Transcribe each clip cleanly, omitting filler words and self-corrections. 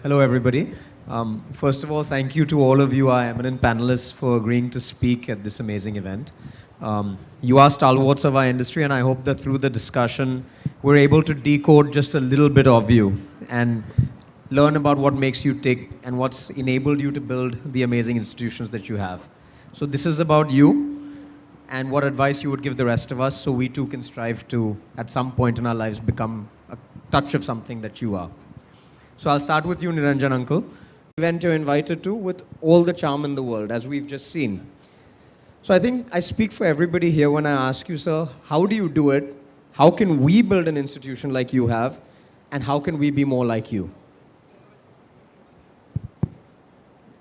Hello, everybody. First of all, thank you to all of you, our eminent panelists, for agreeing to speak at this amazing event. You are stalwarts of our industry, and I hope that through the discussion, we're able to decode just a little bit of you and learn about what makes you tick and what's enabled you to build the amazing institutions that you have. So this is about you and what advice you would give the rest of us so we too can strive to, at some point in our lives, become a touch of something that you are. So I'll start with you, Niranjan uncle. The event you're invited to with all the charm in the world, as we've just seen. So I think I speak for everybody here when I ask you, sir, how do you do it? How can we build an institution like you have? And how can we be more like you?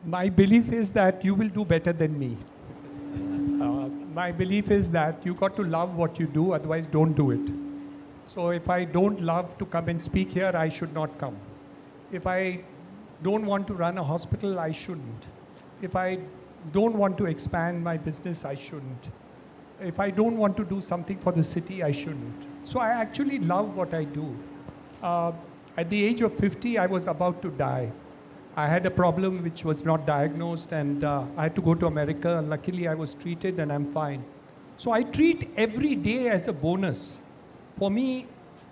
My belief is that you will do better than me. My belief is that you got to love what you do, otherwise don't do it. So if I don't love to come and speak here, I should not come. If I don't want to run a hospital, I shouldn't. If I don't want to expand my business, I shouldn't. If I don't want to do something for the city, I shouldn't. So I actually love what I do. At the age of 50, I was about to die. I had a problem which was not diagnosed, and I had to go to America. Luckily, I was treated and I'm fine. So I treat every day as a bonus. For me,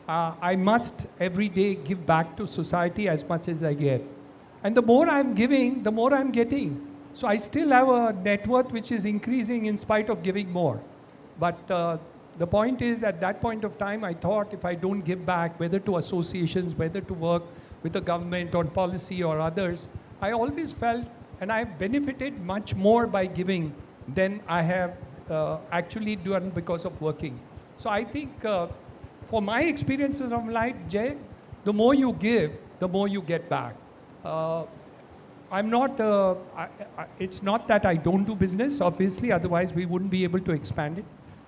I must every day give back to society as much as I get. And the more I'm giving, the more I'm getting. So I still have a net worth which is increasing in spite of giving more. But the point is, at that point of time, I thought if I don't give back, whether to associations, whether to work with the government on policy or others, I always felt, and I've benefited much more by giving than I have actually done because of working. So I think for my experiences of life, Jay, the more you give, the more you get back. I'm not, it's not that I don't do business, obviously, otherwise we wouldn't be able to expand it.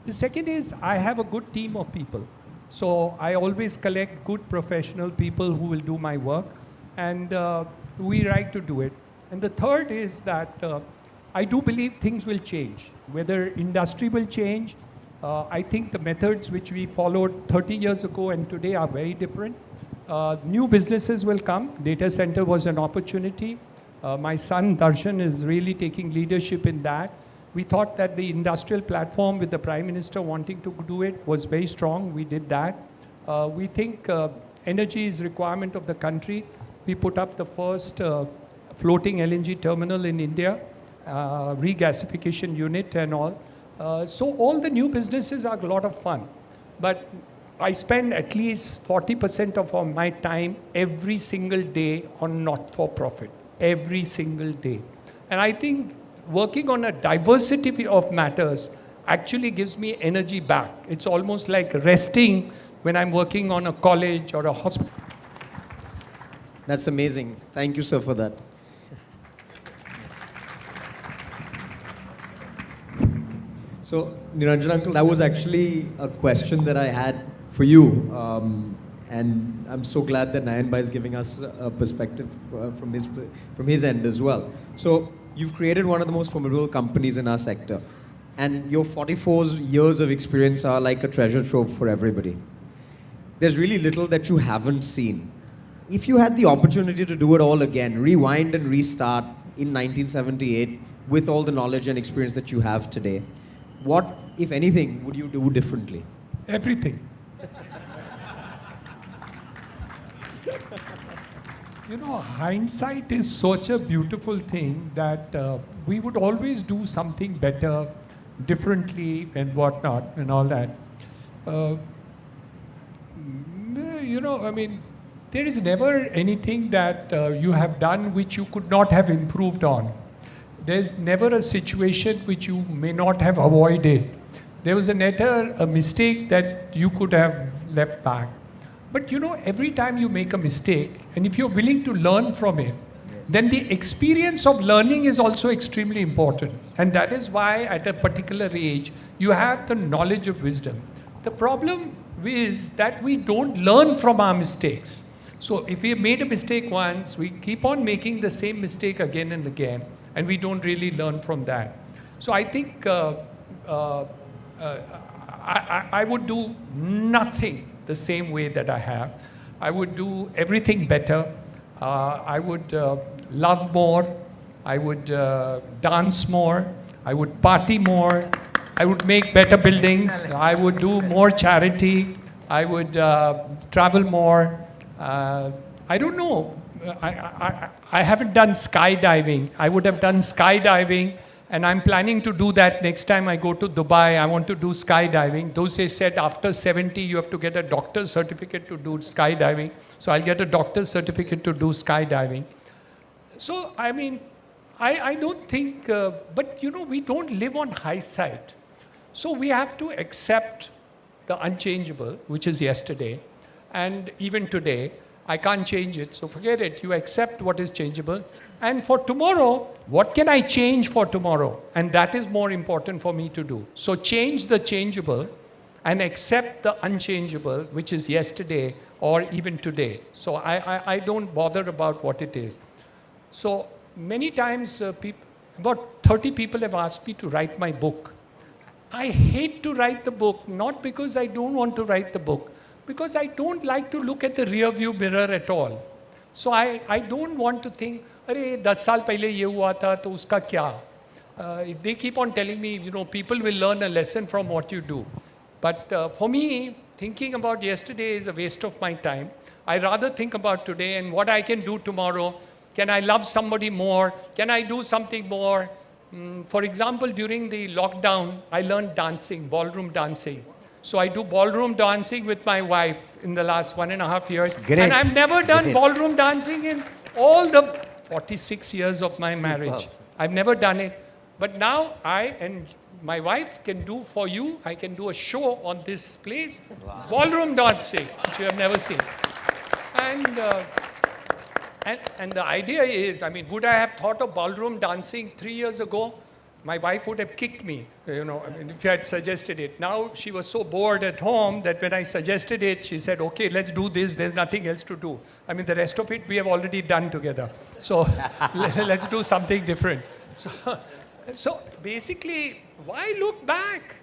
The second is I have a good team of people. So I always collect good professional people who will do my work, and we like to do it. And the third is that I do believe things will change. Whether industry will change, I think the methods which we followed 30 years ago and today are very different. New businesses will come. Data center was an opportunity. My son Darshan is really taking leadership in that. We thought that the industrial platform with the Prime Minister wanting to do it was very strong. We did that. We think energy is requirement of the country. We put up the first floating LNG terminal in India, regasification unit and all. So all the new businesses are a lot of fun. But I spend at least 40% of my time every single day on not-for-profit, every single day. And I think working on a diversity of matters actually gives me energy back. It's almost like resting when I'm working on a college or a hospital. That's amazing. Thank you, sir, for that. So, Niranjan uncle, that was actually a question that I had for you. And I'm so glad that Nayan Bhai is giving us a perspective from his end as well. So, you've created one of the most formidable companies in our sector. And your 44 years of experience are like a treasure trove for everybody. There's really little that you haven't seen. If you had the opportunity to do it all again, rewind and restart in 1978 with all the knowledge and experience that you have today, what, if anything, would you do differently? Everything. You know, hindsight is such a beautiful thing that we would always do something better, differently and whatnot and all that. You know, I mean, there is never anything that you have done which you could not have improved on. There's never a situation which you may not have avoided. There was never a mistake that you could have left back. But you know, every time you make a mistake, and if you're willing to learn from it, then the experience of learning is also extremely important. And that is why at a particular age, you have the knowledge of wisdom. The problem is that we don't learn from our mistakes. So if we have made a mistake once, we keep on making the same mistake again and again, and we don't really learn from that. So I think I would do nothing the same way that I have. I would do everything better. I would love more. I would dance more. I would party more. I would make better buildings. I would do more charity. I would travel more. I don't know. I haven't done skydiving. I would have done skydiving, and I'm planning to do that next time I go to Dubai. I want to do skydiving. Those they said after 70 you have to get a doctor's certificate to do skydiving. So I'll get a doctor's certificate to do skydiving. So I mean, I don't think, but you know, we don't live on hindsight. So we have to accept the unchangeable, which is yesterday, and even today. I can't change it, so forget it. You accept what is changeable. And for tomorrow, what can I change for tomorrow? And that is more important for me to do. So change the changeable and accept the unchangeable, which is yesterday or even today. So I don't bother about what it is. So many times, about 30 people have asked me to write my book. I hate to write the book, not because I don't want to write the book, because I don't like to look at the rear view mirror at all. So I don't want to think, "Arey, 10 saal pehle ye hua tha, to uska kya?" They keep on telling me, you know, people will learn a lesson from what you do. But for me, thinking about yesterday is a waste of my time. I rather think about today and what I can do tomorrow. Can I love somebody more? Can I do something more? For example, during the lockdown, I learned dancing, ballroom dancing. So I do ballroom dancing with my wife in the last 1.5 years. Great. And I've never done ballroom dancing in all the 46 years of my marriage. I've never done it. But now I and my wife can do for you, I can do a show on this place, ballroom dancing, which you have never seen. And the idea is, I mean, would I have thought of ballroom dancing 3 years ago? My wife would have kicked me, you know, I mean, if I had suggested it. Now she was so bored at home that when I suggested it, she said, "Okay, let's do this. There's nothing else to do." I mean, the rest of it we have already done together. So let's do something different. So basically, why look back?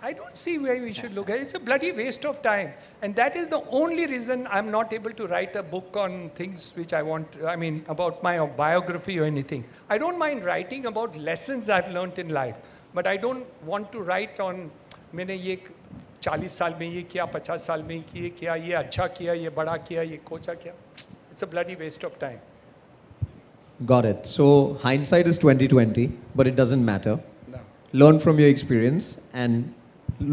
I don't see where we should look at it. It's a bloody waste of time. And that is the only reason I'm not able to write a book on things which I want, I mean, about my biography or anything. I don't mind writing about lessons I've learned in life. But I don't want to write on, मैंने ये 40 साल में ये किया, 50 साल में ये किया, ये अच्छा किया, ये बड़ा किया, ये कोचा किया. It's a bloody waste of time. Got it. So hindsight is 2020, but it doesn't matter. No. Learn from your experience and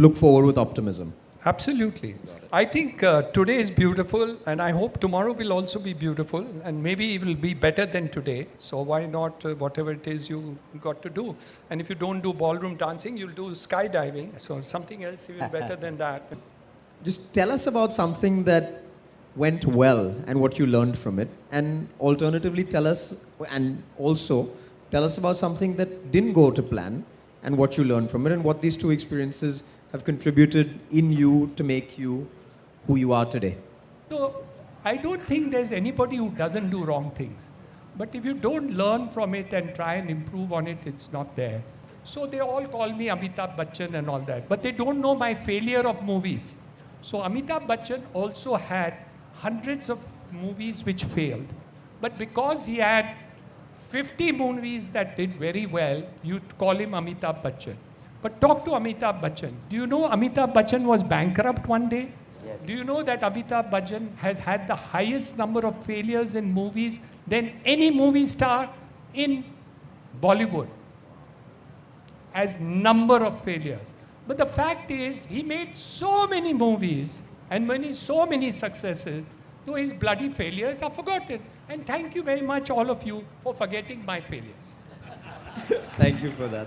look forward with optimism. Absolutely. I think today is beautiful, and I hope tomorrow will also be beautiful, and maybe it will be better than today. So why not whatever it is you got to do? And if you don't do ballroom dancing, you'll do skydiving. So something else even better than that. Just tell us about something that went well and what you learned from it. And alternatively, tell us about something that didn't go to plan and what you learned from it, and what these two experiences have contributed in you to make you who you are today. So I don't think there's anybody who doesn't do wrong things. But if you don't learn from it and try and improve on it, it's not there. So they all call me Amitabh Bachchan and all that. But they don't know my failure of movies. So Amitabh Bachchan also had hundreds of movies which failed. But because he had 50 movies that did very well, you call him Amitabh Bachchan. But talk to Amitabh Bachchan. Do you know Amitabh Bachchan was bankrupt one day? Yes. Do you know that Amitabh Bachchan has had the highest number of failures in movies than any movie star in Bollywood? As number of failures. But the fact is, he made so many movies and so many successes, though his bloody failures are forgotten. And thank you very much, all of you, for forgetting my failures. Thank you for that.